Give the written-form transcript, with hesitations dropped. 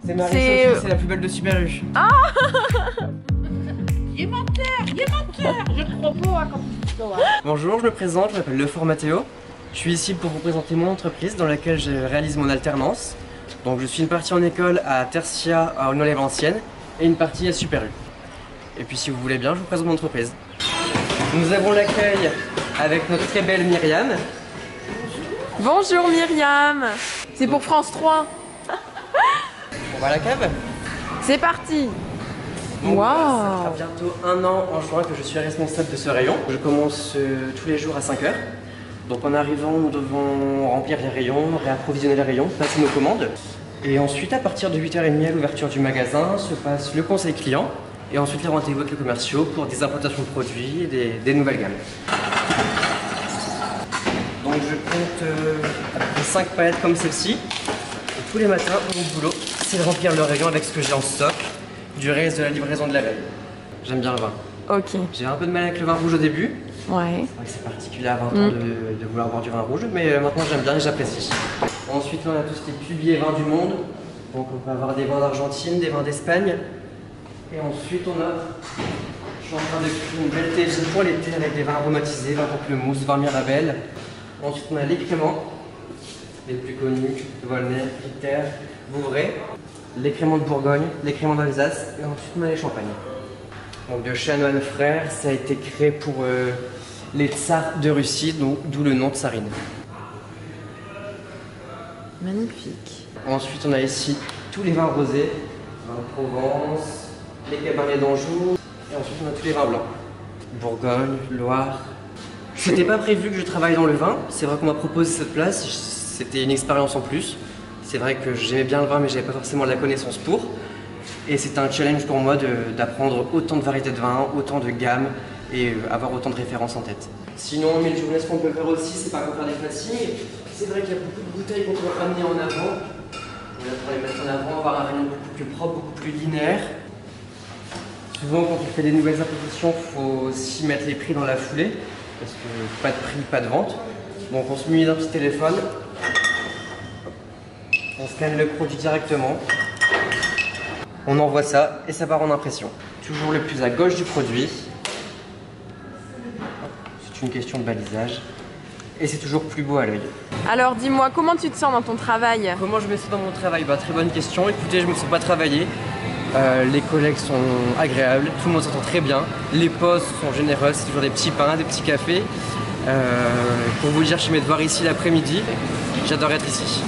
C'est Marie-Sophie, c'est la plus belle de Super U. Ah. Il est menteur, je te propose à comme Bonjour, je me présente, je m'appelle Lefort Mathéo. Je suis ici pour vous présenter mon entreprise dans laquelle je réalise mon alternance. Donc je suis une partie en école à Tertia à Aulnoy-les-Valenciennes et une partie à Super U. Et puis si vous voulez bien, je vous présente mon entreprise. Nous avons l'accueil avec notre très belle Myriam. Bonjour Myriam. C'est pour France 3. On va à la cave? C'est parti. Donc, Waouh. Ça fera bientôt 1 an en juin que je suis responsable de ce rayon. Je commence tous les jours à 5 h. Donc en arrivant, nous devons remplir les rayons, réapprovisionner les rayons, passer nos commandes. Et ensuite, à partir de 8h30 à l'ouverture du magasin, se passe le conseil client. Et ensuite les rendez-vous avec les commerciaux pour des implantations de produits et des nouvelles gammes. Donc je compte à peu près 5 palettes comme celle-ci. Et tous les matins, mon boulot, c'est de remplir le rayon avec ce que j'ai en stock du reste de la livraison de la veille. J'aime bien le vin. Ok. J'ai un peu de mal avec le vin rouge au début. Ouais. C'est vrai que c'est particulier à 20 ans de vouloir boire du vin rouge, mais maintenant j'aime bien et j'apprécie. Ensuite, on a tout ce qui est publié vins du monde. Donc on peut avoir des vins d'Argentine, des vins d'Espagne. Et ensuite, je suis en train de créer une belle thé pour l'été avec des vins aromatisés, vins pamplemousse, vins Mirabelle. Ensuite, on a les créments, les plus connus, Volnay, Ritter, Vouvray, les créments de Bourgogne, les créments d'Alsace, et ensuite on a les champagnes. Donc de Chanoine Frères, ça a été créé pour les tsars de Russie, d'où le nom de tsarine. Magnifique. Ensuite, on a ici tous les vins rosés, vins de Provence, les cabernets d'Anjou, et ensuite on a tous les vins blancs. Bourgogne, Loire. C'était pas prévu que je travaille dans le vin, c'est vrai qu'on m'a proposé cette place, c'était une expérience en plus. C'est vrai que j'aimais bien le vin mais j'avais pas forcément de la connaissance pour. Et c'était un challenge pour moi d'apprendre autant de variétés de vin, autant de gammes et avoir autant de références en tête. Sinon, mes journées, ce qu'on peut faire aussi, c'est pas qu'on faire des facings. C'est vrai qu'il y a beaucoup de bouteilles qu'on peut ramener en avant. Pour les mettre en avant, avoir un rayon beaucoup plus propre, beaucoup plus linéaire. Souvent, quand on fait des nouvelles impositions, il faut aussi mettre les prix dans la foulée, parce que pas de prix, pas de vente. Donc on se munit d'un petit téléphone, on scanne le produit directement, on envoie ça et ça part en impression. Toujours le plus à gauche du produit. C'est une question de balisage. Et c'est toujours plus beau à l'œil. Alors dis-moi, comment tu te sens dans ton travail? Comment je me sens dans mon travail? Très bonne question. Écoutez, je me sens pas travailler. Les collègues sont agréables, tout le monde s'entend très bien. Les postes sont généreuses, c'est toujours des petits pains, des petits cafés. Pour vous dire, je vais me devoir ici l'après-midi. J'adore être ici.